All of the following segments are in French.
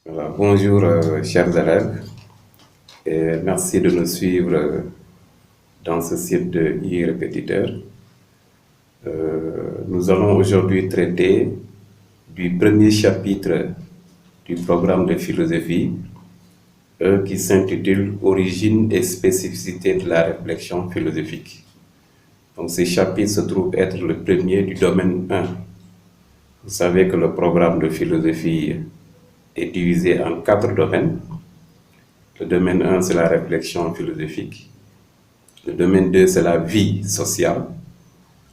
Voilà. Bonjour, chers élèves, et merci de nous suivre dans ce site de e-répétiteur. Nous allons aujourd'hui traiter du premier chapitre du programme de philosophie qui s'intitule Origine et spécificité de la réflexion philosophique. Donc, ce chapitre se trouve être le premier du domaine 1. Vous savez que le programme de philosophie est divisé en 4 domaines. Le domaine 1, c'est la réflexion philosophique. Le domaine 2, c'est la vie sociale.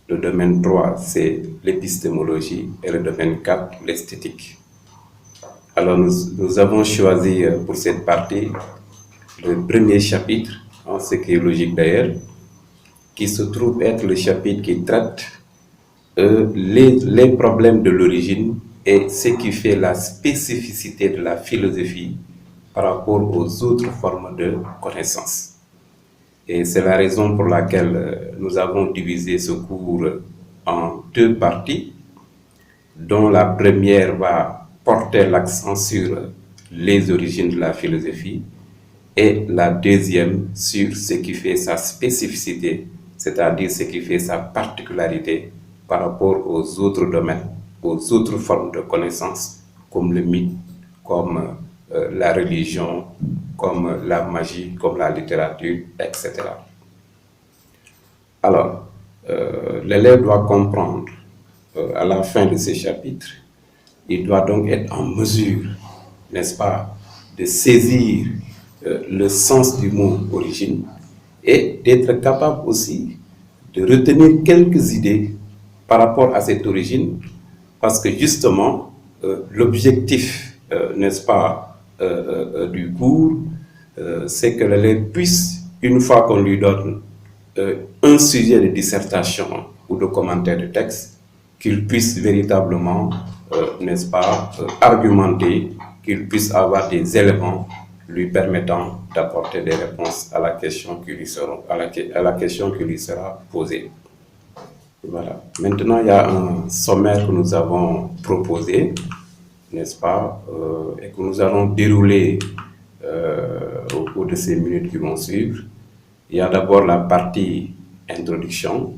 Le domaine 3, c'est l'épistémologie. Et le domaine 4, l'esthétique. Alors, nous avons choisi pour cette partie le premier chapitre, ce qui est logique d'ailleurs, qui se trouve être le chapitre qui traite les problèmes de l'origine et ce qui fait la spécificité de la philosophie par rapport aux autres formes de connaissances. Et c'est la raison pour laquelle nous avons divisé ce cours en 2 parties, dont la première va porter l'accent sur les origines de la philosophie et la deuxième sur ce qui fait sa spécificité, c'est-à-dire ce qui fait sa particularité par rapport aux autres domaines, aux autres formes de connaissances, comme le mythe, comme la religion, comme la magie, comme la littérature, etc. Alors, l'élève doit comprendre à la fin de ce chapitre, il doit donc être en mesure, n'est-ce pas, de saisir le sens du mot origine et d'être capable aussi de retenir quelques idées par rapport à cette origine, parce que justement, l'objectif, n'est-ce pas, du cours, c'est que l'élève puisse, une fois qu'on lui donne un sujet de dissertation ou de commentaire de texte, qu'il puisse véritablement, n'est-ce pas, argumenter, qu'il puisse avoir des éléments lui permettant d'apporter des réponses à la question qui lui sera posée. Voilà. Maintenant, il y a un sommaire que nous avons proposé, n'est-ce pas, et que nous allons dérouler au cours de ces minutes qui vont suivre. Il y a d'abord la partie introduction.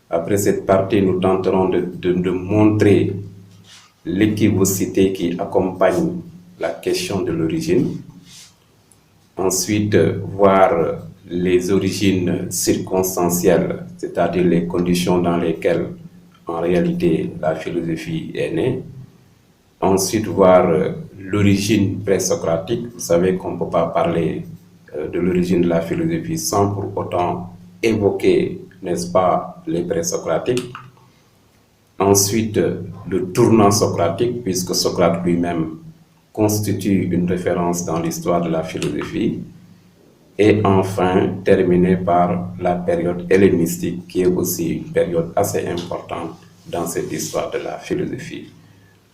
Après cette partie, nous tenterons de montrer l'équivocité qui accompagne la question de l'origine. Ensuite, voir les origines circonstancielles, c'est-à-dire les conditions dans lesquelles, en réalité, la philosophie est née. Ensuite, voir l'origine présocratique. Vous savez qu'on ne peut pas parler de l'origine de la philosophie sans pour autant évoquer, n'est-ce pas, les présocratiques. Ensuite, le tournant socratique, puisque Socrate lui-même constitue une référence dans l'histoire de la philosophie. Et enfin, terminer par la période hellénistique, qui est aussi une période assez importante dans cette histoire de la philosophie.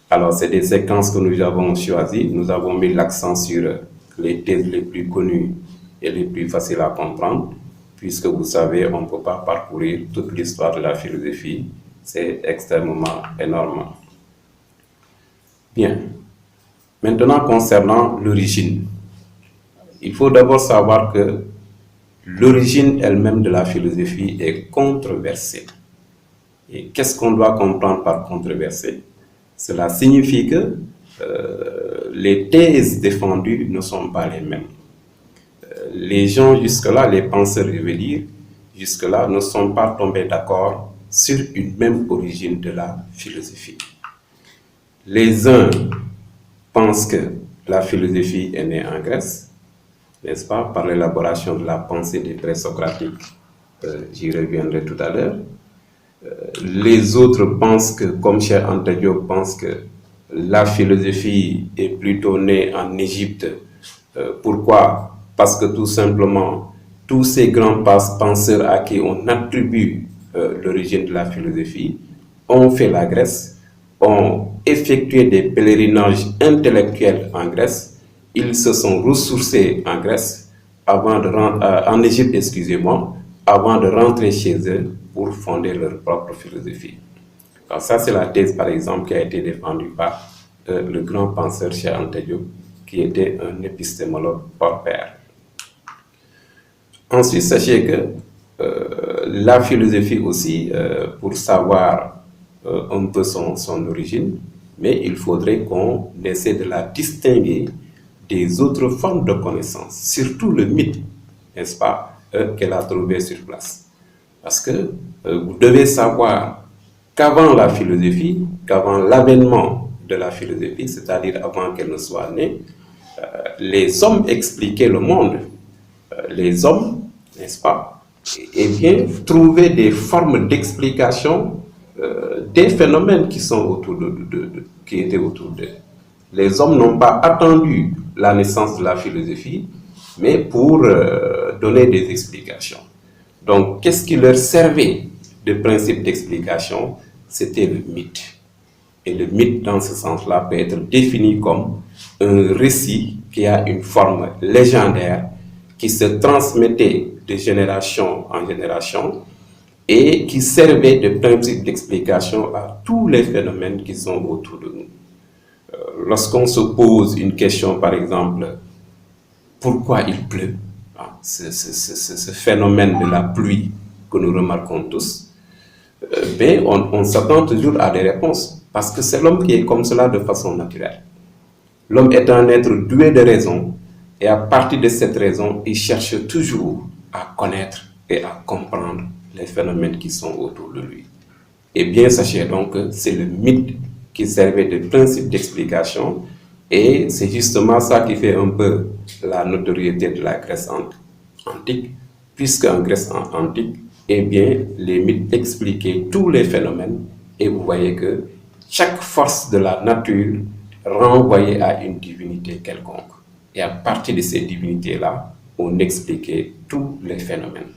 Alors, c'est des séquences que nous avons choisies. Nous avons mis l'accent sur les thèses les plus connues et les plus faciles à comprendre, puisque vous savez, on ne peut pas parcourir toute l'histoire de la philosophie. C'est extrêmement énorme. Bien. Maintenant, concernant l'origine, il faut d'abord savoir que l'origine elle-même de la philosophie est controversée. Et qu'est-ce qu'on doit comprendre par controversée? Cela signifie que les thèses défendues ne sont pas les mêmes. Les gens jusque-là, les penseurs, je veux dire, jusque-là, ne sont pas tombés d'accord sur une même origine de la philosophie. Les uns pensent que la philosophie est née en Grèce, n'est-ce pas, par l'élaboration de la pensée des présocratiques. J'y reviendrai tout à l'heure. Les autres pensent que, comme Cheikh Anta Diop pense que la philosophie est plutôt née en Égypte. Pourquoi? Parce que tout simplement, tous ces grands penseurs à qui on attribue l'origine de la philosophie ont fait la Grèce, ont effectué des pèlerinages intellectuels en Grèce, ils se sont ressourcés en Grèce, en Égypte, excusez-moi, avant de rentrer chez eux pour fonder leur propre philosophie. Alors ça, c'est la thèse, par exemple, qui a été défendue par le grand penseur Cheikh Anta Diop, qui était un épistémologue hors pair. Ensuite, sachez que la philosophie aussi, pour savoir un peu son origine, mais il faudrait qu'on essaie de la distinguer des autres formes de connaissances, surtout le mythe, n'est-ce pas, qu'elle a trouvé sur place. Parce que vous devez savoir qu'avant la philosophie, qu'avant l'avènement de la philosophie, c'est-à-dire avant qu'elle ne soit née, les hommes expliquaient le monde. Les hommes, n'est-ce pas, et bien trouver des formes d'explication des phénomènes qui sont autour qui étaient autour d'eux. Les hommes n'ont pas attendu la naissance de la philosophie, mais pour donner des explications. Donc, qu'est-ce qui leur servait de principe d'explication? C'était le mythe. Et le mythe, dans ce sens-là, peut être défini comme un récit qui a une forme légendaire, qui se transmettait de génération en génération et qui servait de principe d'explication à tous les phénomènes qui sont autour de nous. Lorsqu'on se pose une question, par exemple, pourquoi il pleut, ce phénomène de la pluie que nous remarquons tous, ben on s'attend toujours à des réponses, parce que c'est l'homme qui est comme cela de façon naturelle. L'homme est un être doué de raison, et à partir de cette raison, il cherche toujours à connaître et à comprendre les phénomènes qui sont autour de lui. Et bien, sachez donc que c'est le mythe qui servait de principe d'explication, et c'est justement ça qui fait un peu la notoriété de la Grèce antique, puisqu'en Grèce antique, eh bien, les mythes expliquaient tous les phénomènes, et vous voyez que chaque force de la nature renvoyait à une divinité quelconque. Et à partir de ces divinités-là, on expliquait tous les phénomènes.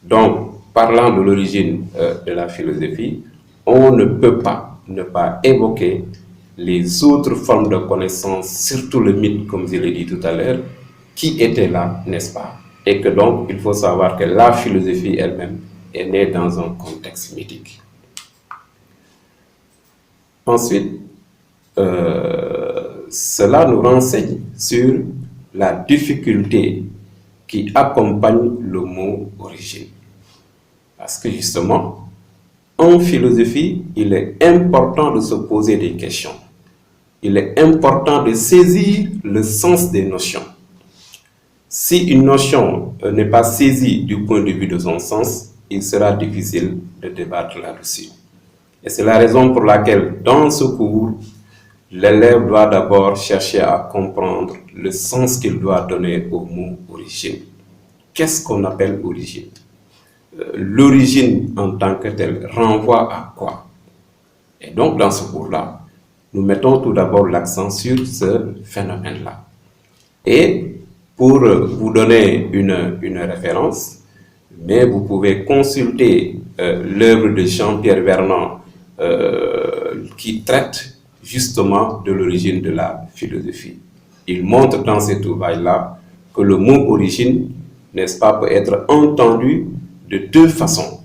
Donc, parlant de l'origine de la philosophie, on ne peut pas ne pas évoquer les autres formes de connaissances, surtout le mythe, comme je l'ai dit tout à l'heure, qui étaient là, n'est-ce pas? Et que donc, il faut savoir que la philosophie elle-même est née dans un contexte mythique. Ensuite, cela nous renseigne sur la difficulté qui accompagne le mot origine. Parce que justement, en philosophie, il est important de se poser des questions. Il est important de saisir le sens des notions. Si une notion n'est pas saisie du point de vue de son sens, il sera difficile de débattre là-dessus. Et c'est la raison pour laquelle, dans ce cours, l'élève doit d'abord chercher à comprendre le sens qu'il doit donner au mot origine. Qu'est-ce qu'on appelle origine? L'origine en tant que telle renvoie à quoi? Et donc, dans ce cours-là, nous mettons tout d'abord l'accent sur ce phénomène-là. Et pour vous donner une référence, mais vous pouvez consulter l'œuvre de Jean-Pierre Vernant qui traite justement de l'origine de la philosophie. Il montre dans cet ouvrage-là que le mot origine, n'est-ce pas, peut être entendu de deux façons.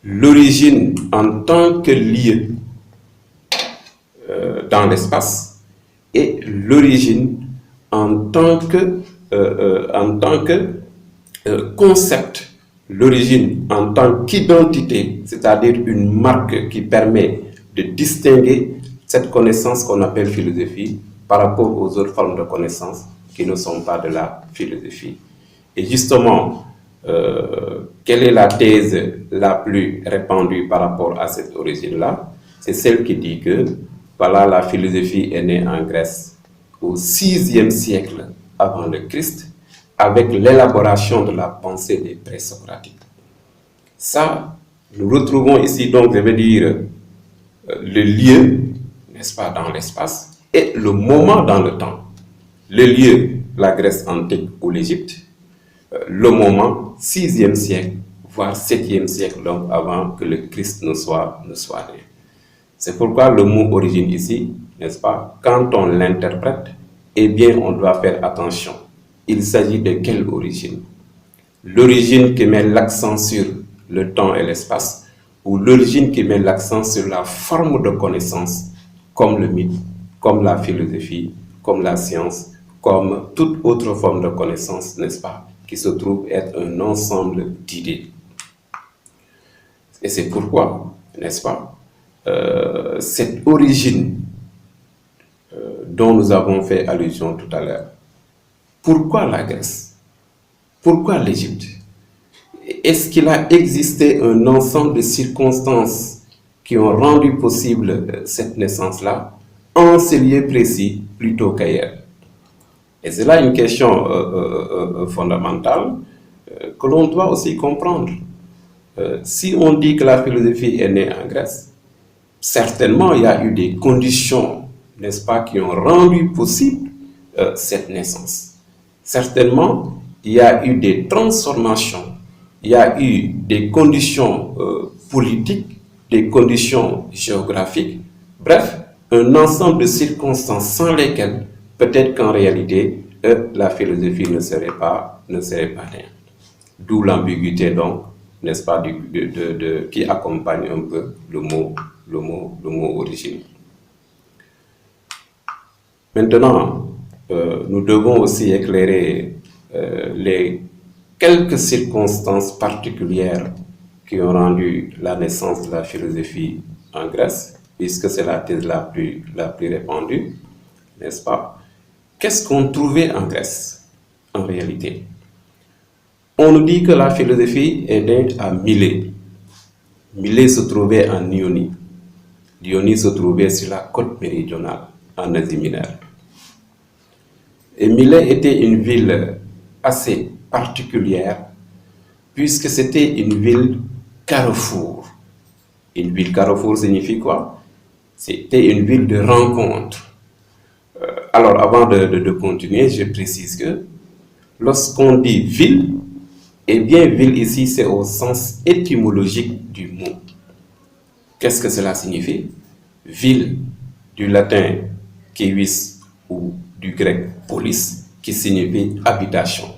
L'origine en tant que lieu dans l'espace et l'origine en tant que concept. L'origine en tant qu'identité, c'est-à-dire une marque qui permet de distinguer cette connaissance qu'on appelle philosophie par rapport aux autres formes de connaissances qui ne sont pas de la philosophie. Et justement, quelle est la thèse la plus répandue par rapport à cette origine-là? C'est celle qui dit que voilà, la philosophie est née en Grèce au VIe siècle avant le Christ, avec l'élaboration de la pensée des présocratiques. Ça, nous retrouvons ici, donc, je veux dire, le lieu, n'est-ce pas, dans l'espace, et le moment dans le temps. Le lieu, la Grèce antique ou l'Égypte, le moment, 6e siècle, voire 7e siècle, donc avant que le Christ ne soit né. C'est pourquoi le mot origine ici, n'est-ce pas, quand on l'interprète, eh bien, on doit faire attention. Il s'agit de quelle origine? L'origine qui met l'accent sur le temps et l'espace, ou l'origine qui met l'accent sur la forme de connaissance, comme le mythe, comme la philosophie, comme la science, comme toute autre forme de connaissance, n'est-ce pas, qui se trouve être un ensemble d'idées. Et c'est pourquoi, n'est-ce pas, cette origine dont nous avons fait allusion tout à l'heure, pourquoi la Grèce? Pourquoi l'Égypte? Est-ce qu'il a existé un ensemble de circonstances qui ont rendu possible cette naissance-là en ces lieux précis plutôt qu'ailleurs? Et c'est là une question fondamentale que l'on doit aussi comprendre. Si on dit que la philosophie est née en Grèce, certainement il y a eu des conditions, n'est-ce pas, qui ont rendu possible cette naissance. Certainement, il y a eu des transformations, il y a eu des conditions politiques, des conditions géographiques, bref, un ensemble de circonstances sans lesquelles peut-être qu'en réalité, la philosophie ne serait pas née. D'où l'ambiguïté donc, n'est-ce pas, qui accompagne un peu le mot origine. Maintenant, nous devons aussi éclairer les quelques circonstances particulières qui ont rendu la naissance de la philosophie en Grèce, puisque c'est la thèse la plus répandue, n'est-ce pas? Qu'est-ce qu'on trouvait en Grèce, en réalité? On nous dit que la philosophie est née à Milet. Milet se trouvait en Ionie. L'Ionie se trouvait sur la côte méridionale, en Asie mineure. Et Milet était une ville assez particulière, puisque c'était une ville carrefour. Une ville carrefour signifie quoi? C'était une ville de rencontre. Alors, avant de continuer, je précise que lorsqu'on dit ville, eh bien, ville ici, c'est au sens étymologique du mot. Qu'est-ce que cela signifie? Ville, du latin kiwis ou du grec polis, qui signifie habitation.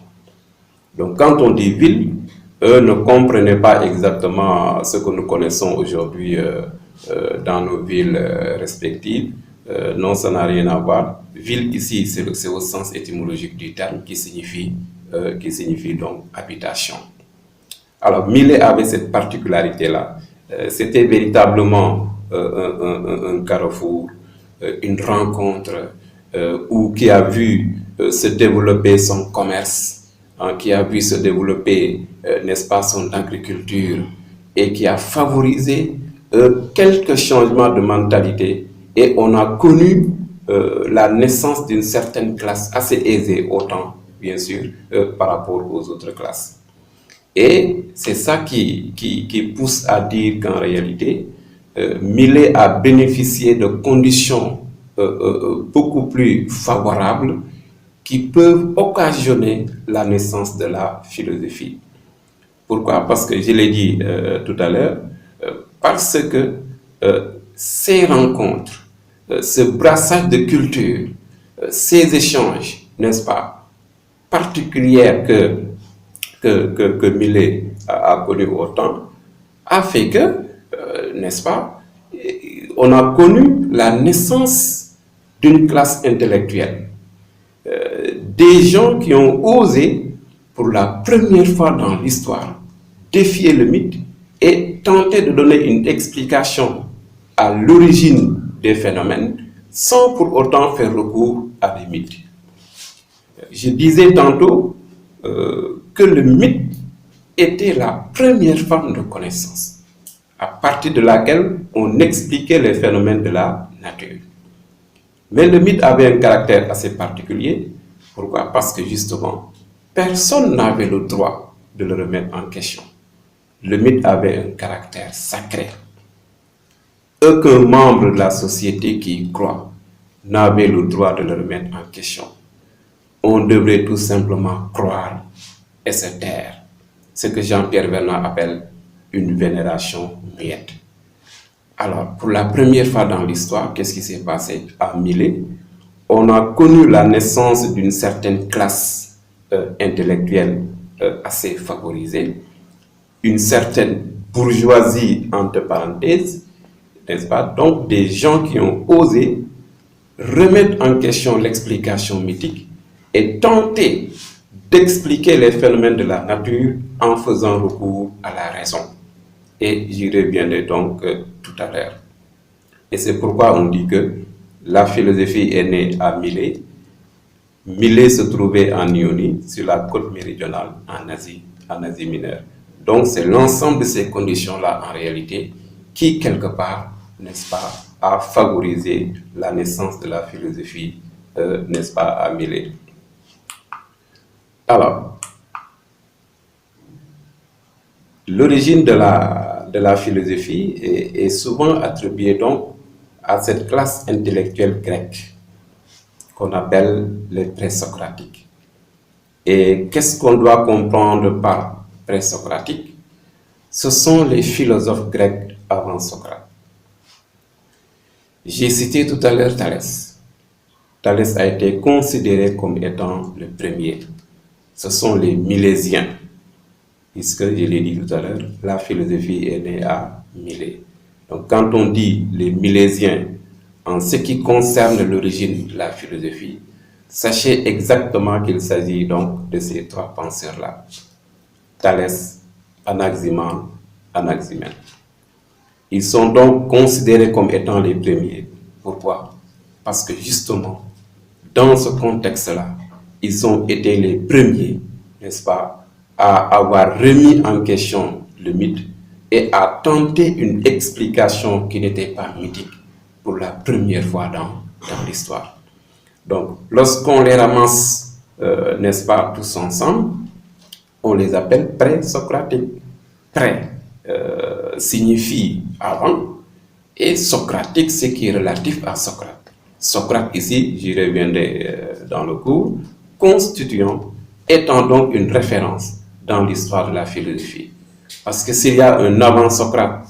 Donc, quand on dit ville, eux ne comprenaient pas exactement ce que nous connaissons aujourd'hui dans nos villes respectives. Non, ça n'a rien à voir. Ville ici, c'est au sens étymologique du terme qui signifie donc habitation. Alors, Milet avait cette particularité-là. C'était véritablement un carrefour, une rencontre qui a vu se développer son commerce, qui a vu se développer, n'est-ce pas, son agriculture, et qui a favorisé quelques changements de mentalité. Et on a connu la naissance d'une certaine classe assez aisée, autant, bien sûr, par rapport aux autres classes. Et c'est ça qui pousse à dire qu'en réalité, Milet a bénéficié de conditions beaucoup plus favorables qui peuvent occasionner la naissance de la philosophie. Pourquoi? Parce que je l'ai dit tout à l'heure, parce que ces rencontres, ce brassage de culture, ces échanges, n'est-ce pas, particuliers que Milet a connu autant, a fait que, n'est-ce pas, on a connu la naissance d'une classe intellectuelle. Des gens qui ont osé, pour la première fois dans l'histoire, défier le mythe et tenter de donner une explication à l'origine des phénomènes sans pour autant faire recours à des mythes. Je disais tantôt que le mythe était la première forme de connaissance à partir de laquelle on expliquait les phénomènes de la nature. Mais le mythe avait un caractère assez particulier. Pourquoi? Parce que justement, personne n'avait le droit de le remettre en question. Le mythe avait un caractère sacré. Aucun membre de la société qui y croit n'avait le droit de le remettre en question. On devrait tout simplement croire et se taire. Ce que Jean-Pierre Vernant appelle une vénération muette. Alors, pour la première fois dans l'histoire, qu'est-ce qui s'est passé à Milet? On a connu la naissance d'une certaine classe intellectuelle assez favorisée, une certaine bourgeoisie, entre parenthèses, n'est-ce pas? Donc, des gens qui ont osé remettre en question l'explication mythique et tenter d'expliquer les phénomènes de la nature en faisant recours à la raison. Et j'y reviendrai donc tout à l'heure. Et c'est pourquoi on dit que la philosophie est née à Milet. Milet se trouvait en Ionie, sur la côte méridionale, en Asie mineure. Donc c'est l'ensemble de ces conditions-là, en réalité, qui, quelque part, n'est-ce pas, a favorisé la naissance de la philosophie, n'est-ce pas, à Milet. Alors, l'origine de la philosophie est souvent attribuée donc à cette classe intellectuelle grecque qu'on appelle les présocratiques. Et qu'est-ce qu'on doit comprendre par présocratique? Ce sont les philosophes grecs avant Socrate. J'ai cité tout à l'heure Thalès. Thalès a été considéré comme étant le premier. Ce sont les Milésiens. Puisque, je l'ai dit tout à l'heure, la philosophie est née à Milet. Donc, quand on dit les Milésiens, en ce qui concerne l'origine de la philosophie, sachez exactement qu'il s'agit donc de ces trois penseurs-là. Thalès, Anaximandre, Anaximène. Ils sont donc considérés comme étant les premiers. Pourquoi? Parce que justement, dans ce contexte-là, ils ont été les premiers, n'est-ce pas, à avoir remis en question le mythe et à tenter une explication qui n'était pas mythique pour la première fois dans l'histoire. Donc, lorsqu'on les ramasse, n'est-ce pas, tous ensemble, on les appelle pré-socratiques. Pré signifie avant, et socratique, ce qui est relatif à Socrate. Socrate, ici, j'y reviendrai dans le cours, constituant, étant donc une référence dans l'histoire de la philosophie. Parce que s'il y a un avant Socrate,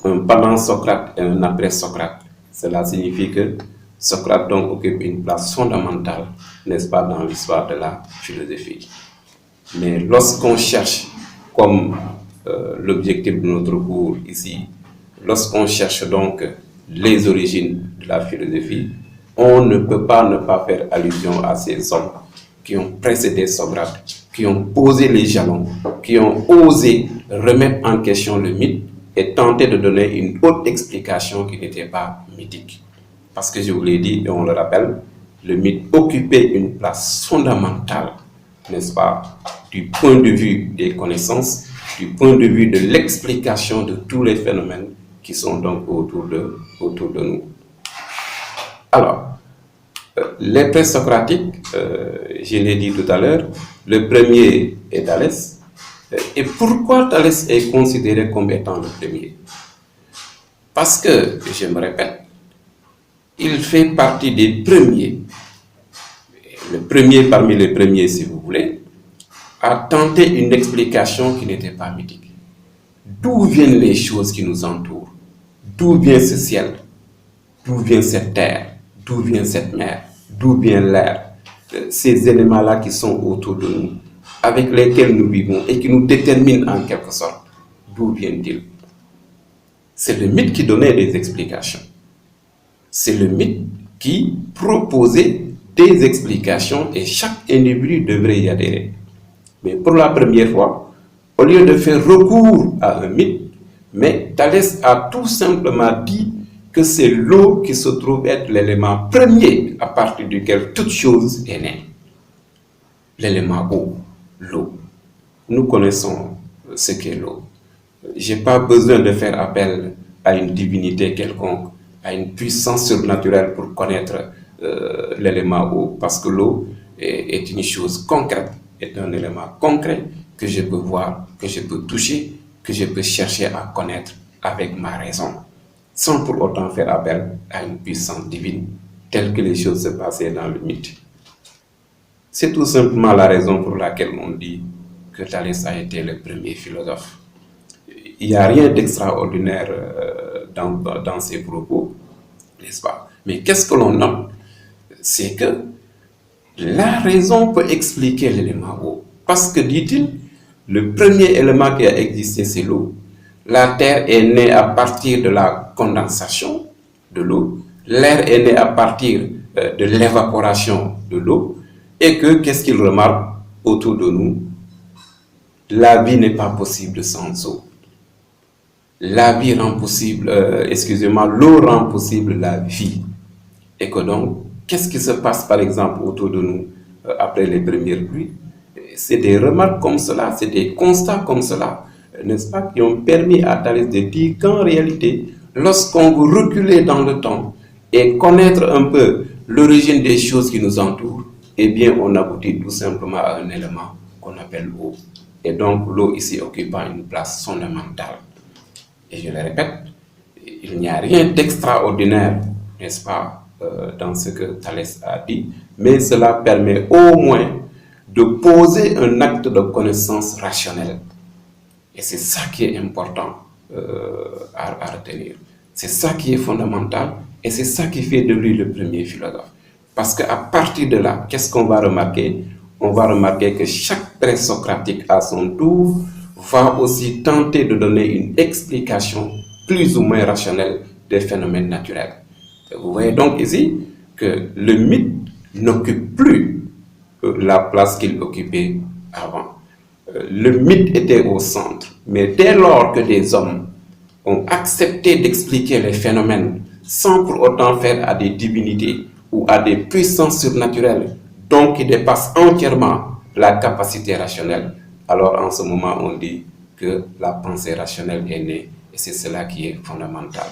un pendant Socrate et un après Socrate, cela signifie que Socrate donc occupe une place fondamentale, n'est-ce pas, dans l'histoire de la philosophie. Mais lorsqu'on cherche, comme l'objectif de notre cours ici, lorsqu'on cherche donc les origines de la philosophie, on ne peut pas ne pas faire allusion à ces hommes qui ont précédé Socrate, qui ont posé les jalons, qui ont osé remettre en question le mythe et tenter de donner une autre explication qui n'était pas mythique. Parce que je vous l'ai dit et on le rappelle, le mythe occupait une place fondamentale, n'est-ce pas, du point de vue des connaissances, du point de vue de l'explication de tous les phénomènes qui sont donc autour de nous. Alors, les présocratiques, je l'ai dit tout à l'heure, le premier est Thalès. Et pourquoi Thalès est considéré comme étant le premier? Parce que, je me répète, il fait partie des premiers, le premier parmi les premiers si vous voulez, à tenter une explication qui n'était pas mythique. D'où viennent les choses qui nous entourent? D'où vient ce ciel? D'où vient cette terre? D'où vient cette mer? D'où vient l'air? Ces éléments-là qui sont autour de nous, avec lesquels nous vivons et qui nous déterminent en quelque sorte. D'où viennent-ils? C'est le mythe qui donnait des explications. C'est le mythe qui proposait des explications et chaque individu devrait y adhérer. Mais pour la première fois, au lieu de faire recours à un mythe, mais Thalès a tout simplement dit que c'est l'eau qui se trouve être l'élément premier à partir duquel toute chose est née. L'élément eau, l'eau. Nous connaissons ce qu'est l'eau. Je n'ai pas besoin de faire appel à une divinité quelconque, à une puissance surnaturelle pour connaître l'élément eau, parce que l'eau est une chose concrète, est un élément concret que je peux voir, que je peux toucher, que je peux chercher à connaître avec ma raison, sans pour autant faire appel à une puissance divine, telle que les choses se passaient dans le mythe. C'est tout simplement la raison pour laquelle on dit que Thalès a été le premier philosophe. Il n'y a rien d'extraordinaire dans ses propos, n'est-ce pas? Mais qu'est-ce que l'on note? C'est que la raison peut expliquer l'élément eau. Parce que, dit-il, le premier élément qui a existé, c'est l'eau. La terre est née à partir de la condensation de l'eau. L'air est né à partir de l'évaporation de l'eau, et que qu'est-ce qu'il remarque autour de nous? La vie n'est pas possible sans eau. La vie rend possible, l'eau rend possible la vie. Et que donc, qu'est-ce qui se passe par exemple autour de nous après les premières pluies? C'est des remarques comme cela, c'est des constats comme cela, n'est-ce pas, qui ont permis à Thalès de dire qu'en réalité, lorsqu'on veut reculer dans le temps et connaître un peu l'origine des choses qui nous entourent, eh bien, on aboutit tout simplement à un élément qu'on appelle l'eau. Et donc, l'eau ici occupant une place fondamentale. Et je le répète, il n'y a rien d'extraordinaire, n'est-ce pas, dans ce que Thalès a dit, mais cela permet au moins de poser un acte de connaissance rationnelle. Et c'est ça qui est important à retenir. C'est ça qui est fondamental et c'est ça qui fait de lui le premier philosophe. Parce qu'à partir de là, qu'est-ce qu'on va remarquer? On va remarquer que chaque présocratique à son tour va aussi tenter de donner une explication plus ou moins rationnelle des phénomènes naturels. Vous voyez donc ici que le mythe n'occupe plus la place qu'il occupait avant. Le mythe était au centre, mais dès lors que des hommes ont accepté d'expliquer les phénomènes sans pour autant faire à des divinités ou à des puissances surnaturelles, donc qui dépassent entièrement la capacité rationnelle, alors en ce moment on dit que la pensée rationnelle est née, et c'est cela qui est fondamental.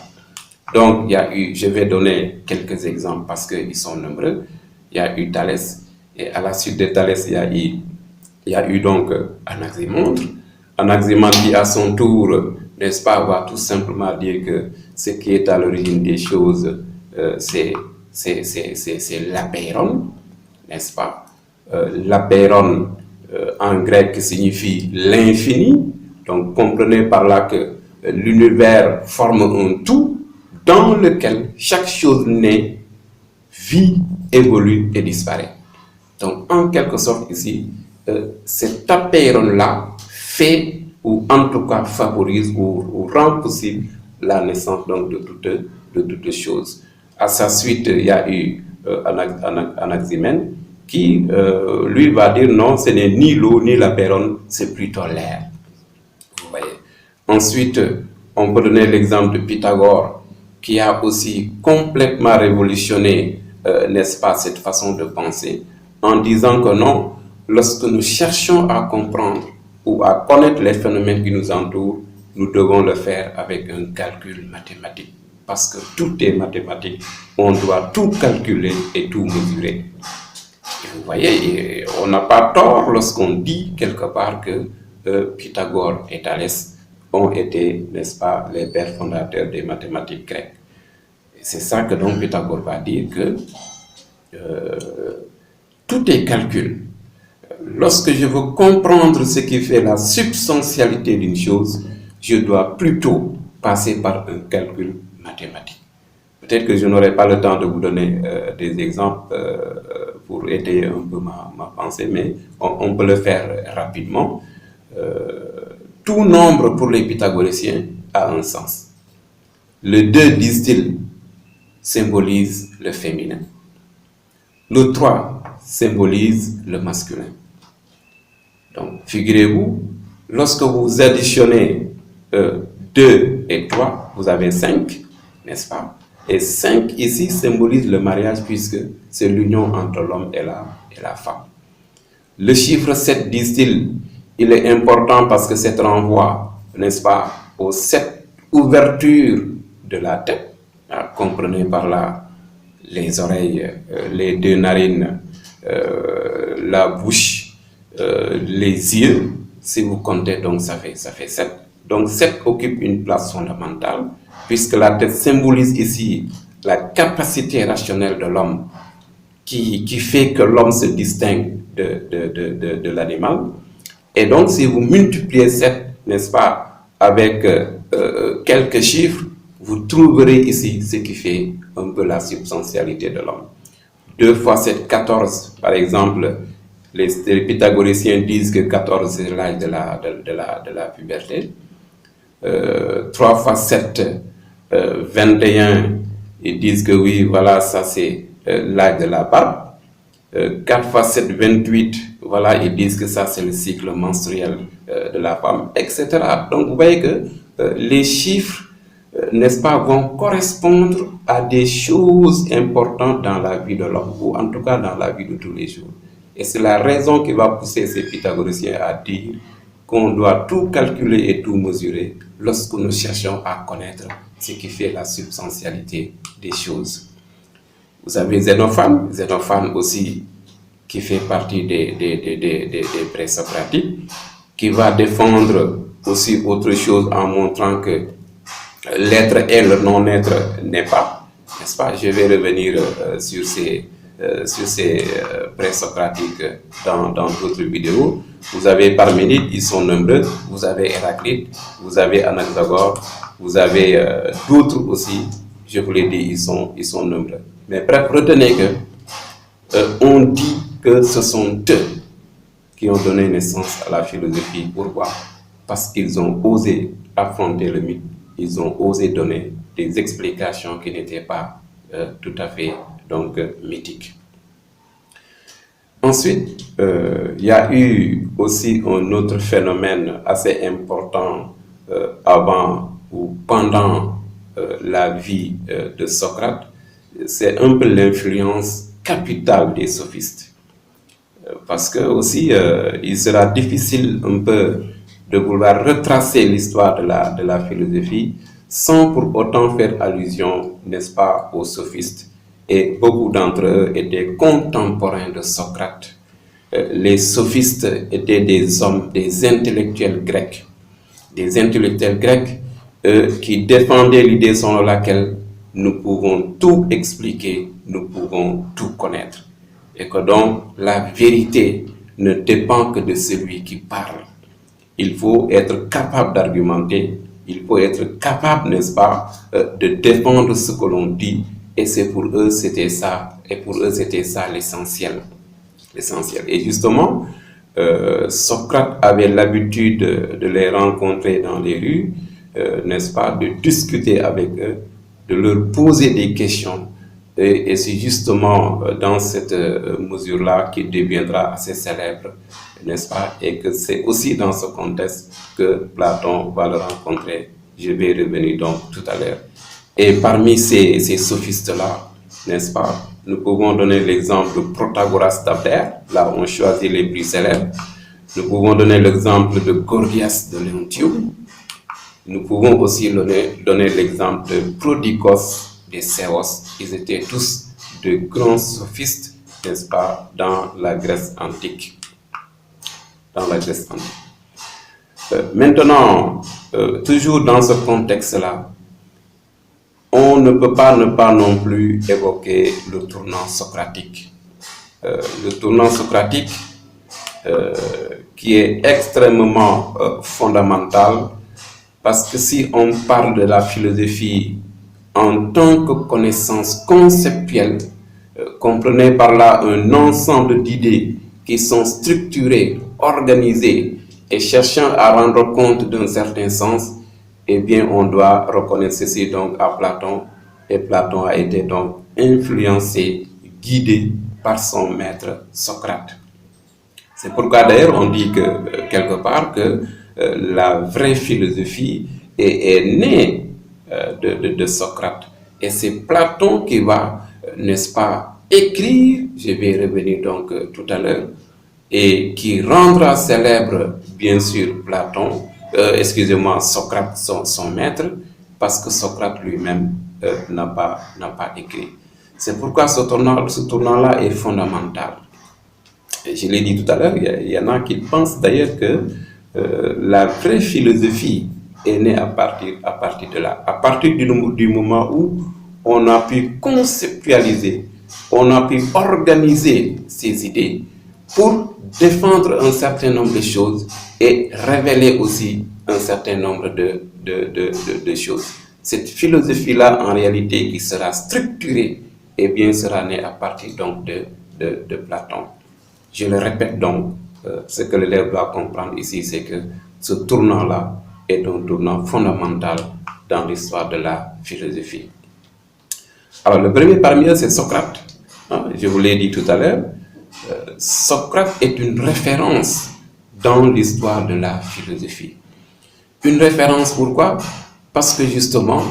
Donc il y a eu, je vais donner quelques exemples parce qu'ils sont nombreux. Il y a eu Thalès, et à la suite de Thalès, il y a eu donc Anaximandre. Anaximandre qui à son tour, n'est-ce pas, va tout simplement dire que ce qui est à l'origine des choses, c'est l'apeiron, n'est-ce pas? L'apeiron en grec signifie l'infini, donc comprenez par là que l'univers forme un tout dans lequel chaque chose naît, vit, évolue et disparaît. Donc en quelque sorte ici, cet apeiron-là fait ou en tout cas favorise ou rend possible la naissance donc de toutes choses. À sa suite, il y a eu Anaximène qui, lui, va dire non, ce n'est ni l'eau ni l'apeiron, c'est plutôt l'air. Vous voyez. Ensuite, on peut donner l'exemple de Pythagore qui a aussi complètement révolutionné, n'est-ce pas, cette façon de penser en disant que non, lorsque nous cherchons à comprendre ou à connaître les phénomènes qui nous entourent, nous devons le faire avec un calcul mathématique. Parce que tout est mathématique. On doit tout calculer et tout mesurer. Et vous voyez, on n'a pas tort lorsqu'on dit quelque part que Pythagore et Thalès ont été, n'est-ce pas, les pères fondateurs des mathématiques grecques. C'est ça que donc Pythagore va dire que tout est calcul. Lorsque je veux comprendre ce qui fait la substantialité d'une chose, je dois plutôt passer par un calcul mathématique. Peut-être que je n'aurai pas le temps de vous donner des exemples pour aider un peu ma pensée, mais on peut le faire rapidement. Tout nombre pour les pythagoriciens a un sens. Le 2, disent-ils, symbolise le féminin. Le 3 symbolise le masculin. Donc, figurez-vous, lorsque vous additionnez 2 et 3, vous avez 5, n'est-ce pas? Et 5 ici symbolise le mariage puisque c'est l'union entre l'homme et la femme. Le chiffre 7, disent-ils, il est important parce que c'est renvoi, n'est-ce pas, aux 7 ouvertures de la tête. Alors, comprenez par là les oreilles, les 2 narines, la bouche, les yeux. Si vous comptez, donc ça fait 7. Donc 7 occupe une place fondamentale puisque la tête symbolise ici la capacité rationnelle de l'homme qui fait que l'homme se distingue de l'animal. Et donc si vous multipliez 7, n'est-ce pas, avec quelques chiffres, vous trouverez ici ce qui fait un peu la substantialité de l'homme. 2 fois 7, 14, par exemple. Les pythagoriciens disent que 14 c'est l'âge de la puberté. 3 fois 7, 21, ils disent que oui, voilà, ça c'est l'âge de la barbe. 4 fois 7, 28, voilà, ils disent que ça c'est le cycle menstruel de la femme, etc. Donc vous voyez que les chiffres, n'est-ce pas, vont correspondre à des choses importantes dans la vie de l'homme, ou en tout cas dans la vie de tous les jours. Et c'est la raison qui va pousser ces pythagoriciens à dire qu'on doit tout calculer et tout mesurer lorsque nous cherchons à connaître ce qui fait la substantialité des choses. Vous avez Xénophane aussi, qui fait partie des présocratiques, qui va défendre aussi autre chose en montrant que l'être est, le non-être n'est pas, n'est-ce pas? Je vais revenir sur ces présocratiques dans d'autres vidéos. Vous avez Parménide, ils sont nombreux, vous avez Héraclite, vous avez Anaxagore, vous avez d'autres aussi, je vous l'ai dit, ils sont nombreux. Mais bref, retenez que on dit que ce sont eux qui ont donné naissance à la philosophie. Pourquoi? Parce qu'ils ont osé affronter le mythe, ils ont osé donner des explications qui n'étaient pas tout à fait donc mythiques. Ensuite, il y a eu aussi un autre phénomène assez important avant ou pendant la vie de Socrate. C'est un peu l'influence capitale des sophistes. Parce que aussi, il sera difficile un peu de vouloir retracer l'histoire de la philosophie sans pour autant faire allusion, n'est-ce pas, aux sophistes. Et beaucoup d'entre eux étaient contemporains de Socrate. Les sophistes étaient des hommes, des intellectuels grecs. Des intellectuels grecs qui défendaient l'idée selon laquelle nous pouvons tout expliquer, nous pouvons tout connaître. Et que donc la vérité ne dépend que de celui qui parle. Il faut être capable d'argumenter, il faut être capable, n'est-ce pas, de défendre ce que l'on dit. Et c'est pour eux, c'était ça. Et pour eux, c'était ça l'essentiel. L'essentiel. Et justement, Socrate avait l'habitude de les rencontrer dans les rues, n'est-ce pas, de discuter avec eux, de leur poser des questions. Et c'est justement dans cette mesure-là qu'il deviendra assez célèbre, n'est-ce pas? Et que c'est aussi dans ce contexte que Platon va le rencontrer. Je vais revenir donc tout à l'heure. Et parmi ces sophistes-là, n'est-ce pas, nous pouvons donner l'exemple de Protagoras d'Abdère, là on choisit les plus célèbres. Nous pouvons donner l'exemple de Gorgias de Léontium. Nous pouvons aussi donner l'exemple de Prodikos de Sèos. Ils étaient tous de grands sophistes, n'est-ce pas, dans la Grèce antique. Maintenant, toujours dans ce contexte-là, on ne peut pas ne pas non plus évoquer le tournant socratique. Le tournant socratique qui est extrêmement fondamental, parce que si on parle de la philosophie en tant que connaissance conceptuelle, comprenez par là un ensemble d'idées qui sont structurées, organisées et cherchant à rendre compte d'un certain sens, eh bien, on doit reconnaître ceci donc à Platon, et Platon a été donc influencé, guidé par son maître Socrate. C'est pourquoi d'ailleurs on dit que quelque part que la vraie philosophie est née de Socrate. Et c'est Platon qui va, n'est-ce pas, écrire, je vais revenir donc tout à l'heure, et qui rendra célèbre, bien sûr, Socrate, son maître, parce que Socrate lui-même n'a pas écrit. C'est pourquoi ce tournant-là est fondamental. Et je l'ai dit tout à l'heure, il y en a qui pensent d'ailleurs que la vraie philosophie est née à partir de là, à partir du moment où on a pu conceptualiser, on a pu organiser ces idées pour défendre un certain nombre de choses et révéler aussi un certain nombre de choses. Cette philosophie-là, en réalité, qui sera structurée, eh bien, sera née à partir donc de Platon. Je le répète donc, ce que l'élève doit comprendre ici, c'est que ce tournant-là est un tournant fondamental dans l'histoire de la philosophie. Alors, le premier parmi eux, c'est Socrate. Je vous l'ai dit tout à l'heure, Socrate est une référence dans l'histoire de la philosophie. Une référence pourquoi? Parce que justement,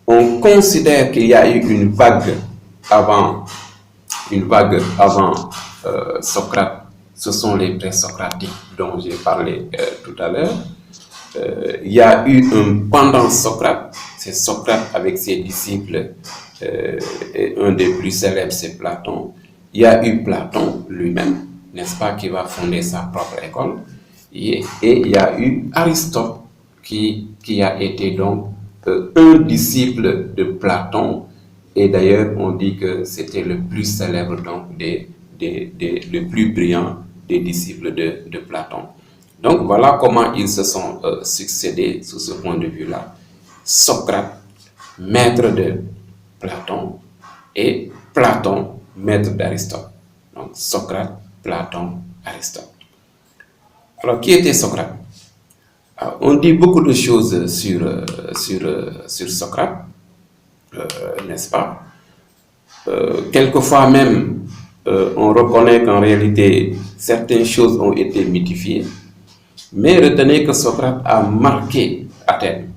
on considère qu'il y a eu une vague avant Socrate. Ce sont les présocratiques dont j'ai parlé tout à l'heure. Il y a eu un pendant Socrate, c'est Socrate avec ses disciples, et un des plus célèbres c'est Platon. Il y a eu Platon lui-même, n'est-ce pas, qui va fonder sa propre école, et il y a eu Aristote qui a été donc un disciple de Platon, et d'ailleurs on dit que c'était le plus célèbre donc le plus brillant des disciples de Platon. Donc voilà comment ils se sont succédés sous ce point de vue-là. Socrate, maître de Platon, et Platon, maître d'Aristote. Donc Socrate, Platon, Aristote. Alors qui était Socrate? Alors, on dit beaucoup de choses sur Socrate, n'est-ce pas? Quelquefois même, on reconnaît qu'en réalité, certaines choses ont été mythifiées. Mais retenez que Socrate a marqué Athènes.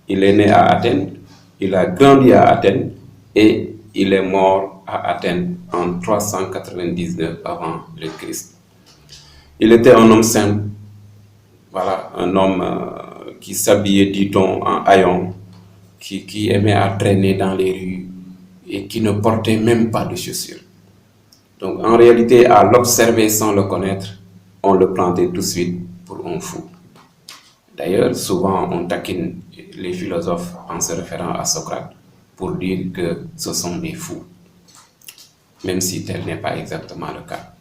Il est né à Athènes, il a grandi à Athènes et il est mort à Athènes en 399 avant le Christ. Il était un homme simple, voilà, un homme qui s'habillait, dit-on, en haillons, qui aimait à traîner dans les rues et qui ne portait même pas de chaussures. Donc en réalité, à l'observer sans le connaître, on le prendrait tout de suite pour un fou. D'ailleurs, souvent on taquine les philosophes en se référant à Socrate pour dire que ce sont des fous, même si tel n'est pas exactement le cas.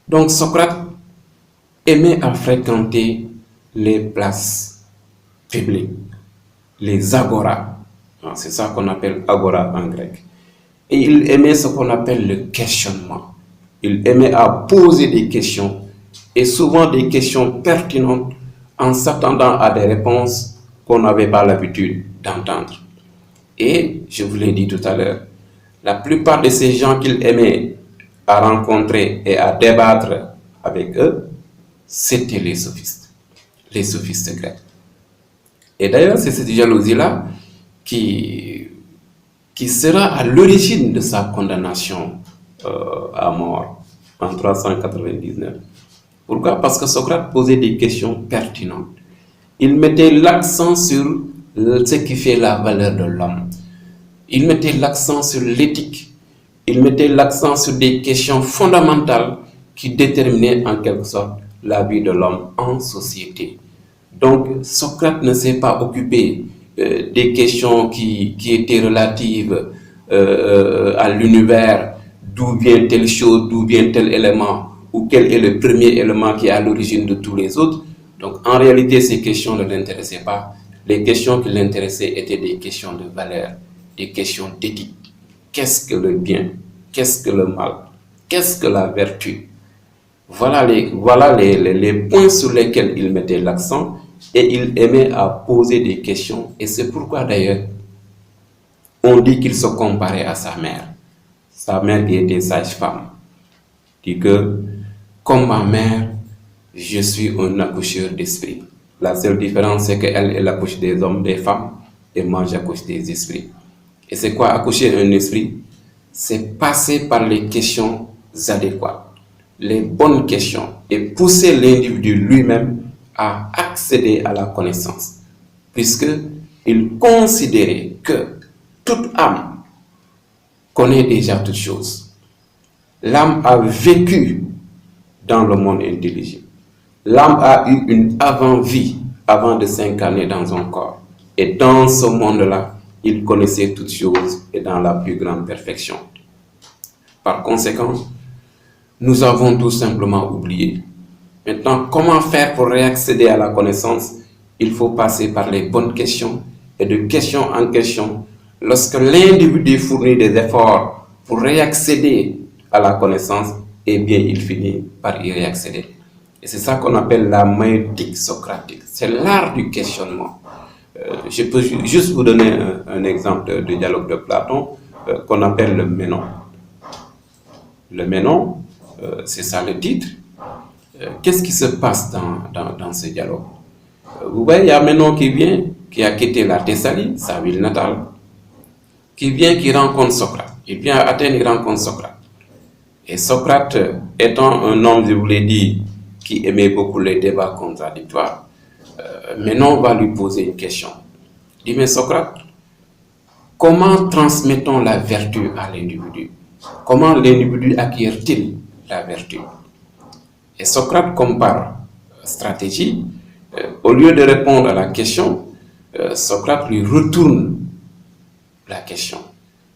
Donc Socrate aimait à fréquenter les places publiques, les agoras. C'est ça qu'on appelle agora en grec. Et il aimait ce qu'on appelle le questionnement. Il aimait à poser des questions, et souvent des questions pertinentes, en s'attendant à des réponses qu'on n'avait pas l'habitude d'entendre. Et, je vous l'ai dit tout à l'heure, la plupart de ces gens qu'il aimait à rencontrer et à débattre avec eux, c'étaient les sophistes grecs. Et d'ailleurs, c'est cette jalousie-là qui sera à l'origine de sa condamnation à mort en 399. Pourquoi? Parce que Socrate posait des questions pertinentes. Il mettait l'accent sur ce qui fait la valeur de l'homme. Il mettait l'accent sur l'éthique. Il mettait l'accent sur des questions fondamentales qui déterminaient en quelque sorte la vie de l'homme en société. Donc Socrate ne s'est pas occupé des questions qui étaient relatives à l'univers, d'où vient telle chose, d'où vient tel élément, ou quel est le premier élément qui est à l'origine de tous les autres. Donc en réalité, ces questions ne l'intéressaient pas. Les questions qui l'intéressaient étaient des questions de valeur, des questions d'éthique. Qu'est-ce que le bien? Qu'est-ce que le mal? Qu'est-ce que la vertu? Voilà les points sur lesquels il mettait l'accent, et il aimait à poser des questions. Et c'est pourquoi d'ailleurs, on dit qu'il se comparait à sa mère qui était sage-femme. Dit que, comme ma mère, je suis un accoucheur d'esprit. La seule différence, c'est qu'elle, elle accouche des hommes, des femmes, et moi, j'accouche des esprits. Et c'est quoi accoucher un esprit? C'est passer par les questions adéquates, les bonnes questions, et pousser l'individu lui-même à accéder à la connaissance, puisqu'il considérait que toute âme connaît déjà toutes choses. L'âme a vécu dans le monde intelligible. L'âme a eu une avant-vie avant de s'incarner dans un corps. Et dans ce monde-là, il connaissait toutes choses et dans la plus grande perfection. Par conséquent, nous avons tout simplement oublié. Maintenant, comment faire pour réaccéder à la connaissance? Il faut passer par les bonnes questions, et de question en question, lorsque l'individu fournit des efforts pour réaccéder à la connaissance, eh bien, il finit par y réaccéder. Et c'est ça qu'on appelle la maïeutique socratique. C'est l'art du questionnement. Je peux juste vous donner un exemple de dialogue de Platon. qu'on appelle le Ménon. Le Ménon, c'est ça le titre. Qu'est-ce qui se passe dans ce dialogue? Vous voyez, il y a Ménon qui vient, qui a quitté la Thessalie, sa ville natale, qui vient, qui rencontre Socrate. Il vient à Athènes, il rencontre Socrate. Et Socrate, étant un homme, je vous l'ai dit, qui aimait beaucoup les débats contradictoires, Ménon va lui poser une question. Il dit, mais Socrate, comment transmettons la vertu à l'individu? Comment l'individu acquiert-il la vertu? Et Socrate, comme par stratégie, au lieu de répondre à la question, Socrate lui retourne la question.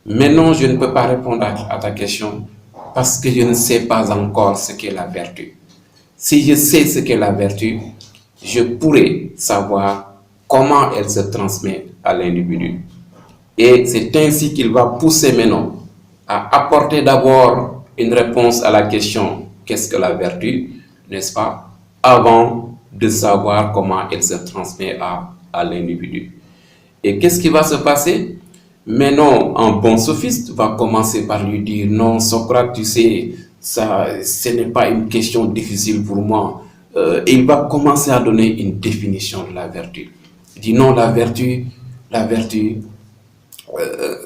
Mais non, je ne peux pas répondre à ta question parce que je ne sais pas encore ce qu'est la vertu. Si je sais ce qu'est la vertu, je pourrais savoir comment elle se transmet à l'individu. Et c'est ainsi qu'il va pousser Ménon à apporter d'abord une réponse à la question « qu'est-ce que la vertu ?» n'est-ce pas, avant de savoir comment elle se transmet à l'individu. Et qu'est-ce qui va se passer? Ménon, en bon sophiste, va commencer par lui dire « Non, Socrate, tu sais, ça, ce n'est pas une question difficile pour moi. » Et il va commencer à donner une définition de la vertu. Il dit « Non, la vertu,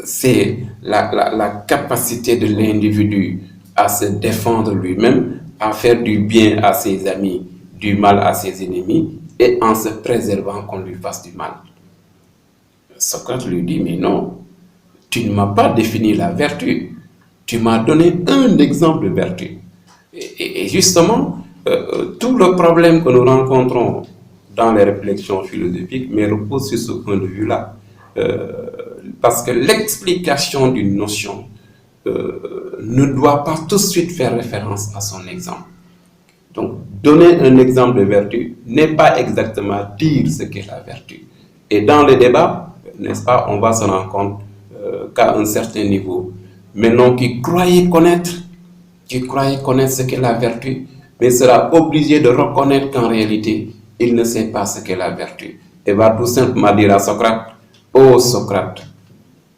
c'est la capacité de l'individu à se défendre lui-même, à faire du bien à ses amis, du mal à ses ennemis, et en se préservant qu'on lui fasse du mal. » Socrate lui dit, mais non, tu ne m'as pas défini la vertu, tu m'as donné un exemple de vertu. Et justement, tout le problème que nous rencontrons dans les réflexions philosophiques mais repose sur ce point de vue-là. Parce que l'explication d'une notion ne doit pas tout de suite faire référence à son exemple. Donc, donner un exemple de vertu n'est pas exactement dire ce qu'est la vertu. Et dans les débats, n'est-ce pas, on va se rendre compte qu'à un certain niveau, Ménon qui croyait connaître ce qu'est la vertu, mais sera obligé de reconnaître qu'en réalité, il ne sait pas ce qu'est la vertu. Et va tout simplement dire à Socrate, « Oh Socrate,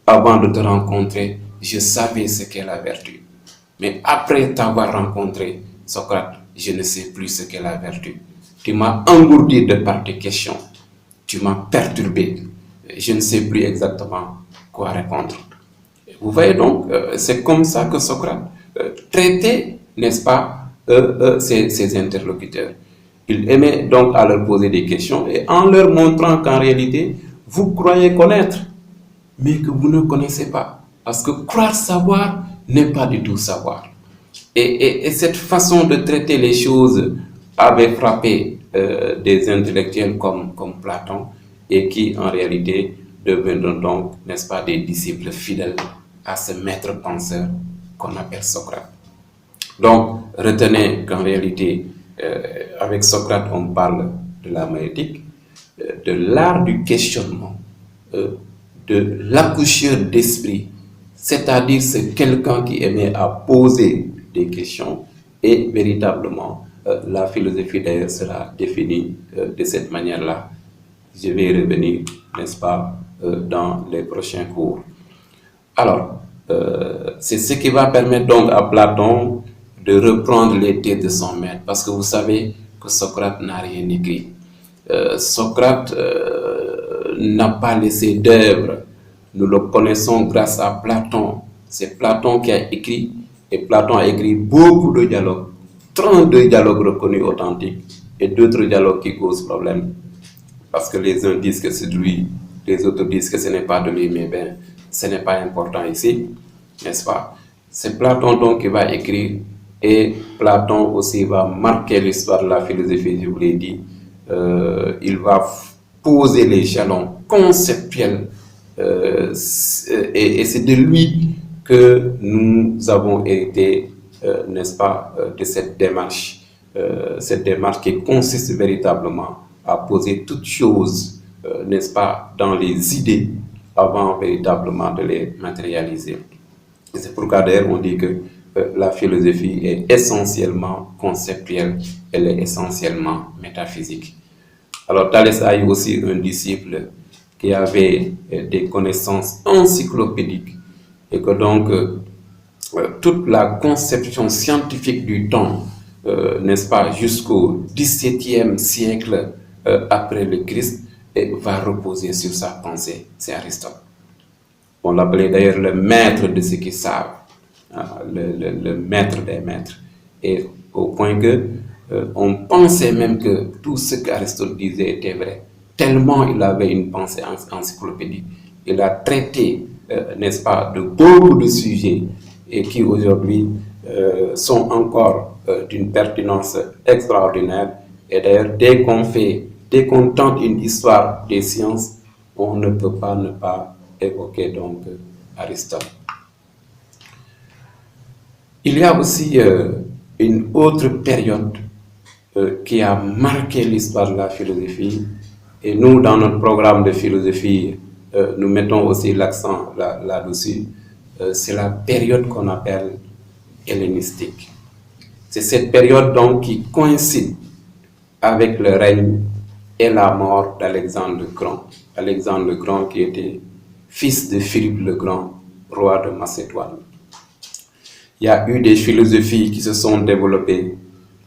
avant de te rencontrer, je savais ce qu'est la vertu. Mais après t'avoir rencontré, Socrate, je ne sais plus ce qu'est la vertu. Tu m'as engourdi de par tes questions. Tu m'as perturbé. Je ne sais plus exactement quoi répondre. » Vous voyez donc, c'est comme ça que Socrate traitait, n'est-ce pas, ses interlocuteurs. Il aimait donc à leur poser des questions et en leur montrant qu'en réalité, vous croyez connaître, mais que vous ne connaissez pas. Parce que croire savoir n'est pas du tout savoir. Et cette façon de traiter les choses avait frappé des intellectuels comme Platon et qui en réalité deviendront donc, n'est-ce pas, des disciples fidèles à ce maître penseur qu'on appelle Socrate. Donc, retenez qu'en réalité, avec Socrate, on parle de la maïeutique, de l'art du questionnement, de l'accoucheur d'esprit, c'est-à-dire c'est quelqu'un qui aimait à poser des questions et véritablement, la philosophie d'ailleurs sera définie de cette manière-là. Je vais y revenir, n'est-ce pas, dans les prochains cours. Alors, c'est ce qui va permettre donc à Platon de reprendre les thèses de son maître, parce que vous savez que Socrate n'a rien écrit. Socrate n'a pas laissé d'œuvre. Nous le connaissons grâce à Platon. C'est Platon qui a écrit, et Platon a écrit beaucoup de dialogues, 32 dialogues reconnus authentiques, et d'autres dialogues qui causent problème. Parce que les uns disent que c'est de lui, les autres disent que ce n'est pas de lui, mais bien, ce n'est pas important ici, n'est-ce pas? C'est Platon donc qui va écrire, et Platon aussi va marquer l'histoire de la philosophie, je vous l'ai dit. Il va poser les jalons conceptuels, et c'est de lui que nous avons hérité, n'est-ce pas, de cette démarche qui consiste véritablement à poser toutes choses, n'est-ce pas, dans les idées avant véritablement de les matérialiser. Et c'est pourquoi d'ailleurs on dit que la philosophie est essentiellement conceptuelle, elle est essentiellement métaphysique. Alors Thalès a eu aussi un disciple qui avait des connaissances encyclopédiques et que donc toute la conception scientifique du temps, n'est-ce pas, jusqu'au XVIIe siècle après le Christ, va reposer sur sa pensée. C'est Aristote. On l'appelait d'ailleurs le maître de ceux qui savent, le maître des maîtres. Et au point que on pensait même que tout ce qu'Aristote disait était vrai, tellement il avait une pensée encyclopédique. Il a traité, n'est-ce pas, de beaucoup de sujets et qui aujourd'hui sont encore d'une pertinence extraordinaire. Et d'ailleurs, dès qu'on tente une histoire des sciences, on ne peut pas ne pas évoquer donc Aristote. Il y a aussi une autre période qui a marqué l'histoire de la philosophie, et nous, dans notre programme de philosophie, nous mettons aussi l'accent là-dessus. C'est la période qu'on appelle hellénistique. C'est cette période donc qui coïncide avec le règne et la mort d'Alexandre le Grand. Alexandre le Grand qui était fils de Philippe le Grand, roi de Macédoine. Il y a eu des philosophies qui se sont développées,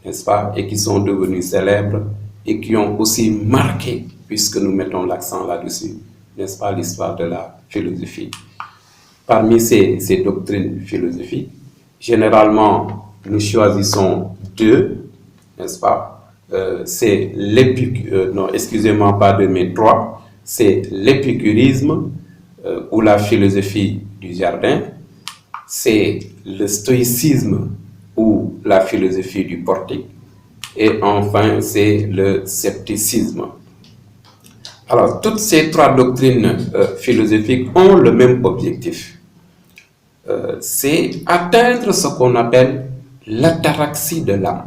n'est-ce pas, et qui sont devenues célèbres et qui ont aussi marqué, puisque nous mettons l'accent là-dessus, n'est-ce pas, l'histoire de la philosophie. Parmi ces doctrines philosophiques, généralement, nous choisissons deux, n'est-ce pas, c'est trois, c'est l'épicurisme ou la philosophie du jardin, c'est le stoïcisme ou la philosophie du portique, et enfin c'est le scepticisme. Alors, toutes ces trois doctrines philosophiques ont le même objectif. C'est atteindre ce qu'on appelle l'ataraxie de l'âme.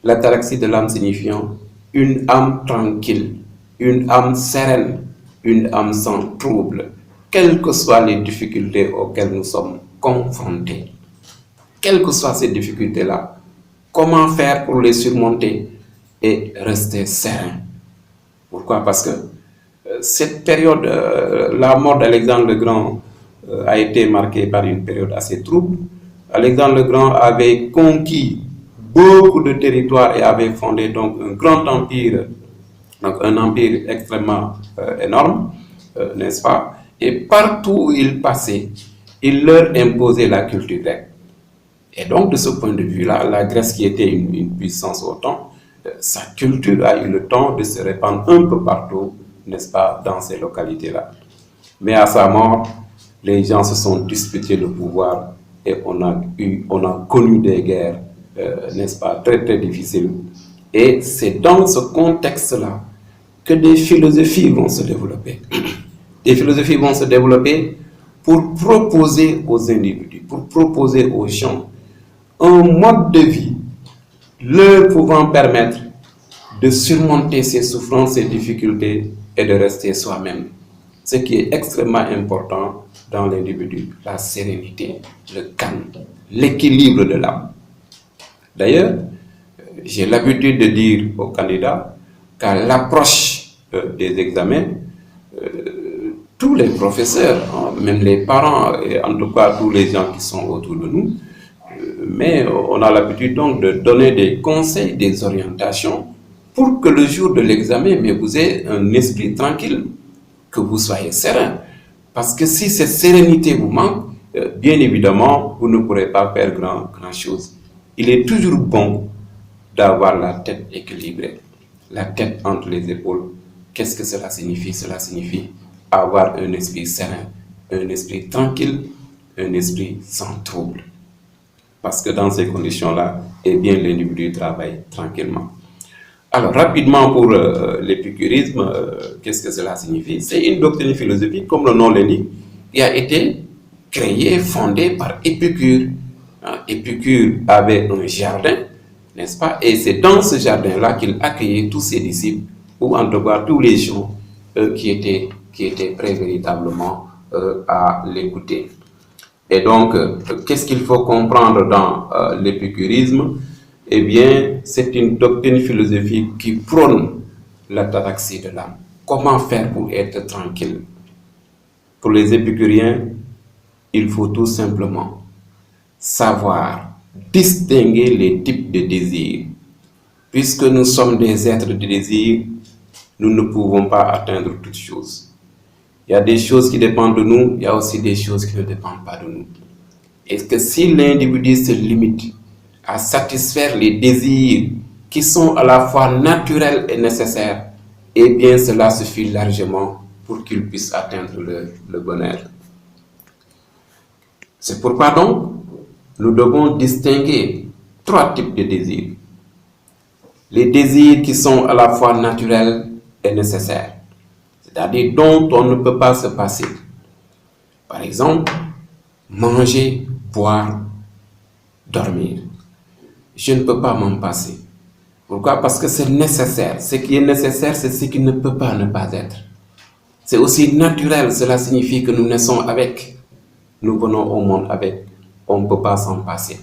L'ataraxie de l'âme signifiant une âme tranquille, une âme sereine, une âme sans trouble, quelles que soient les difficultés auxquelles nous sommes confrontés. Quelles que soient ces difficultés-là, comment faire pour les surmonter et rester serein? Pourquoi? Parce que cette période, la mort d'Alexandre le Grand a été marquée par une période assez trouble. Alexandre le Grand avait conquis beaucoup de territoires et avait fondé donc un grand empire, donc un empire extrêmement énorme, n'est-ce pas? Et partout où il passait, il leur imposait la culture grecque. Et donc, de ce point de vue-là, la Grèce, qui était une puissance au temps, sa culture a eu le temps de se répandre un peu partout, n'est-ce pas, dans ces localités-là. Mais à sa mort, les gens se sont disputés le pouvoir et on a connu des guerres, n'est-ce pas, très très difficiles. Et c'est dans ce contexte-là que des philosophies vont se développer. Des philosophies vont se développer pour proposer aux individus, pour proposer aux gens un mode de vie leur pouvant permettre de surmonter ses souffrances, ses difficultés et de rester soi-même. Ce qui est extrêmement important dans l'individu, la sérénité, le calme, l'équilibre de l'âme. D'ailleurs, j'ai l'habitude de dire aux candidats qu'à l'approche des examens, tous les professeurs, même les parents, et en tout cas tous les gens qui sont autour de nous, mais on a l'habitude donc de donner des conseils, des orientations pour que le jour de l'examen, mais vous ayez un esprit tranquille, que vous soyez serein. Parce que si cette sérénité vous manque, bien évidemment, vous ne pourrez pas faire grand chose. Il est toujours bon d'avoir la tête équilibrée, la tête entre les épaules. Qu'est-ce que cela signifie? Cela signifie avoir un esprit serein, un esprit tranquille, un esprit sans trouble. Parce que dans ces conditions-là, eh bien, l'individu travaille tranquillement. Alors, rapidement pour l'épicurisme, qu'est-ce que cela signifie? C'est une doctrine philosophique, comme le nom l'indique, qui a été créée, fondée par Épicure. Épicure avait un jardin, n'est-ce pas? Et c'est dans ce jardin-là qu'il accueillait tous ses disciples, ou en tout cas tous les gens qui étaient prêts véritablement à l'écouter. Et donc, qu'est-ce qu'il faut comprendre dans l'épicurisme? Eh bien, c'est une doctrine philosophique qui prône l'ataraxie de l'âme. Comment faire pour être tranquille? Pour les épicuriens, il faut tout simplement savoir distinguer les types de désirs. Puisque nous sommes des êtres de désir, nous ne pouvons pas atteindre toutes choses. Il y a des choses qui dépendent de nous, il y a aussi des choses qui ne dépendent pas de nous. Et que si l'individu se limite à satisfaire les désirs qui sont à la fois naturels et nécessaires, eh bien cela suffit largement pour qu'il puisse atteindre le bonheur. C'est pourquoi donc, nous devons distinguer 3 types de désirs. Les désirs qui sont à la fois naturels et nécessaires, c'est-à-dire dont on ne peut pas se passer. Par exemple, manger, boire, dormir. Je ne peux pas m'en passer. Pourquoi? Parce que c'est nécessaire. Ce qui est nécessaire, c'est ce qui ne peut pas ne pas être. C'est aussi naturel, cela signifie que nous naissons avec. Nous venons au monde avec. On ne peut pas s'en passer.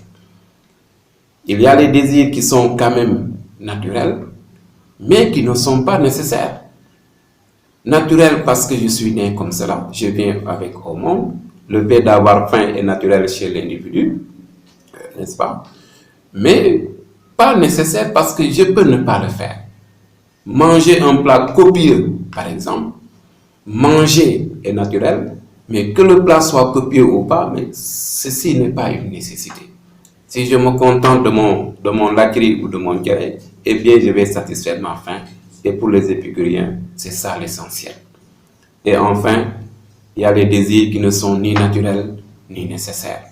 Il y a les désirs qui sont quand même naturels, mais qui ne sont pas nécessaires. Naturel parce que je suis né comme cela, je viens avec au monde. Le fait d'avoir faim est naturel chez l'individu, n'est-ce pas? Mais pas nécessaire parce que je peux ne pas le faire. Manger un plat copieux, par exemple, manger est naturel, mais que le plat soit copieux ou pas, mais ceci n'est pas une nécessité. Si je me contente de mon lakri ou de mon kéré, eh bien je vais satisfaire ma faim. Et pour les épicuriens, c'est ça l'essentiel. Et enfin, il y a les désirs qui ne sont ni naturels ni nécessaires.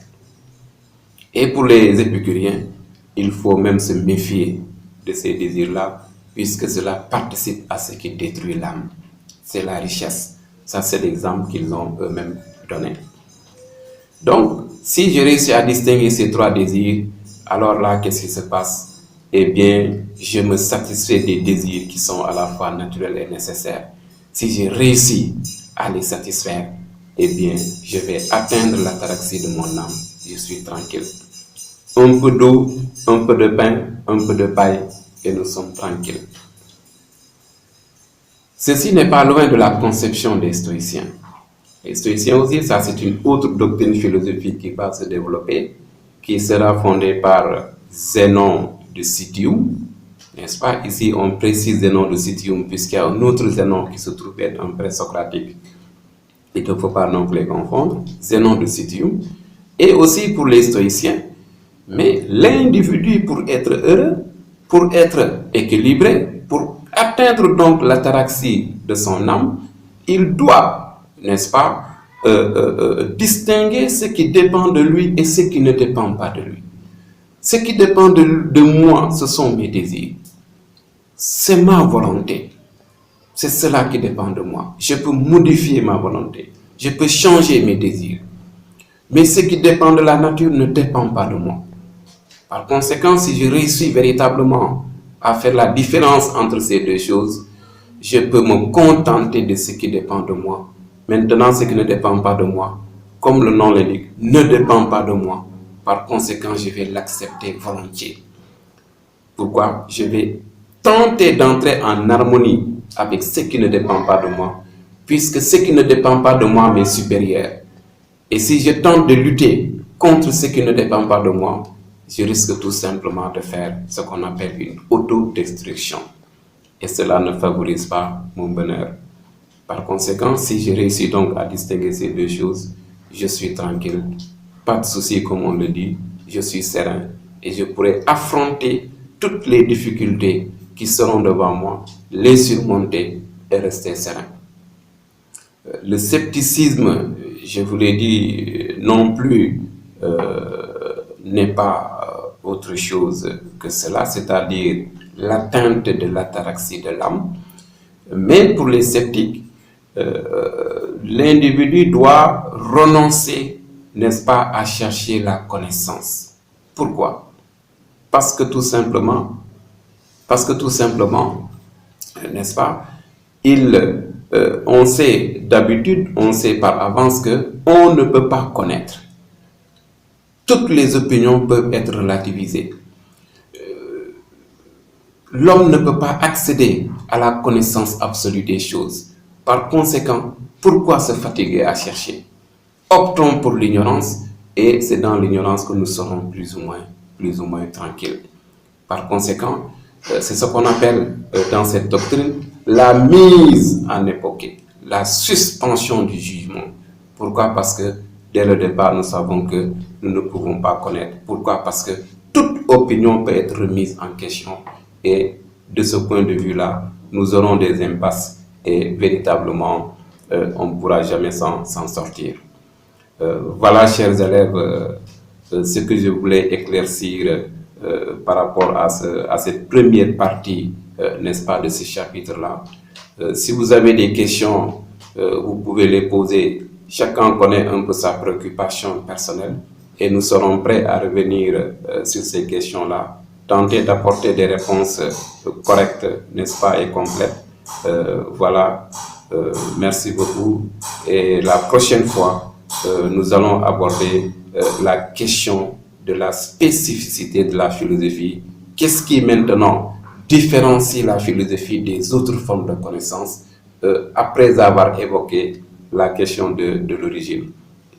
Et pour les épicuriens, il faut même se méfier de ces désirs-là, puisque cela participe à ce qui détruit l'âme. C'est la richesse. Ça, c'est l'exemple qu'ils ont eux-mêmes donné. Donc, si je réussis à distinguer ces 3 désirs, alors là, qu'est-ce qui se passe? Eh bien, je me satisfais des désirs qui sont à la fois naturels et nécessaires. Si j'ai réussi à les satisfaire, eh bien, je vais atteindre l'ataraxie de mon âme. Je suis tranquille. Un peu d'eau, un peu de pain, un peu de paille, et nous sommes tranquilles. Ceci n'est pas loin de la conception des stoïciens. Les stoïciens aussi, ça c'est une autre doctrine philosophique qui va se développer, qui sera fondée par Zénon de Citium, n'est-ce pas? Ici, on précise Zénon de Citium puisqu'il y a un autre Zénon qui se trouve être un présocratique. Il ne faut pas non plus les confondre. Zénon de Citium. Et aussi pour les stoïciens. Mais l'individu, pour être heureux, pour être équilibré, pour atteindre donc l'ataraxie de son âme, il doit, n'est-ce pas, distinguer ce qui dépend de lui et ce qui ne dépend pas de lui. Ce qui dépend de moi, ce sont mes désirs. C'est ma volonté. C'est cela qui dépend de moi. Je peux modifier ma volonté. Je peux changer mes désirs. Mais ce qui dépend de la nature ne dépend pas de moi. Par conséquent, si je réussis véritablement à faire la différence entre ces 2 choses, je peux me contenter de ce qui dépend de moi. Maintenant, ce qui ne dépend pas de moi, comme le nom l'indique, ne dépend pas de moi. Par conséquent, je vais l'accepter volontiers. Pourquoi? Je vais tenter d'entrer en harmonie avec ce qui ne dépend pas de moi, puisque ce qui ne dépend pas de moi m'est supérieur. Et si je tente de lutter contre ce qui ne dépend pas de moi, je risque tout simplement de faire ce qu'on appelle une autodestruction. Et cela ne favorise pas mon bonheur. Par conséquent, si je réussis donc à distinguer ces 2 choses, je suis tranquille. Pas de souci, comme on le dit, je suis serein et je pourrai affronter toutes les difficultés qui seront devant moi, les surmonter et rester serein. Le scepticisme, je vous l'ai dit, non plus n'est pas autre chose que cela, c'est-à-dire l'atteinte de l'ataraxie de l'âme. Mais pour les sceptiques, l'individu doit renoncer, n'est-ce pas, à chercher la connaissance. Pourquoi? Parce que tout simplement, n'est-ce pas, on sait d'habitude, on sait par avance que on ne peut pas connaître. Toutes les opinions peuvent être relativisées. L'homme ne peut pas accéder à la connaissance absolue des choses. Par conséquent, pourquoi se fatiguer à chercher? optons pour l'ignorance et c'est dans l'ignorance que nous serons plus ou moins tranquilles. Par conséquent, c'est ce qu'on appelle dans cette doctrine la mise en époque, la suspension du jugement. Pourquoi? Parce que dès le départ, nous savons que nous ne pouvons pas connaître. Pourquoi? Parce que toute opinion peut être remise en question et de ce point de vue-là, nous aurons des impasses et véritablement, on ne pourra jamais s'en sortir. Voilà, chers élèves, ce que je voulais éclaircir par rapport à cette première partie, n'est-ce pas, de ce chapitre-là. Si vous avez des questions, vous pouvez les poser. Chacun connaît un peu sa préoccupation personnelle et nous serons prêts à revenir sur ces questions-là, tenter d'apporter des réponses correctes, n'est-ce pas, et complètes. Voilà, merci beaucoup. Et la prochaine fois, nous allons aborder la question de la spécificité de la philosophie. Qu'est-ce qui maintenant différencie la philosophie des autres formes de connaissances après avoir évoqué la question de l'origine.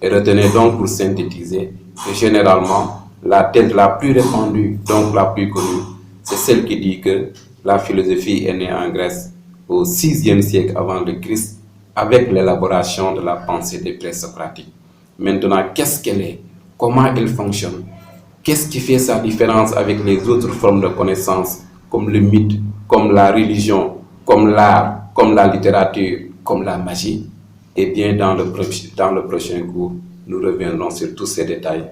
Et retenez donc pour synthétiser que généralement la thèse la plus répandue, donc la plus connue, c'est celle qui dit que la philosophie est née en Grèce au VIe siècle avant le Christ avec l'élaboration de la pensée des présocratiques. Maintenant, qu'est-ce qu'elle est? Comment elle fonctionne? Qu'est-ce qui fait sa différence avec les autres formes de connaissances comme le mythe, comme la religion, comme l'art, comme la littérature, comme la magie? Eh bien, dans le prochain cours, nous reviendrons sur tous ces détails.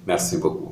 Merci beaucoup.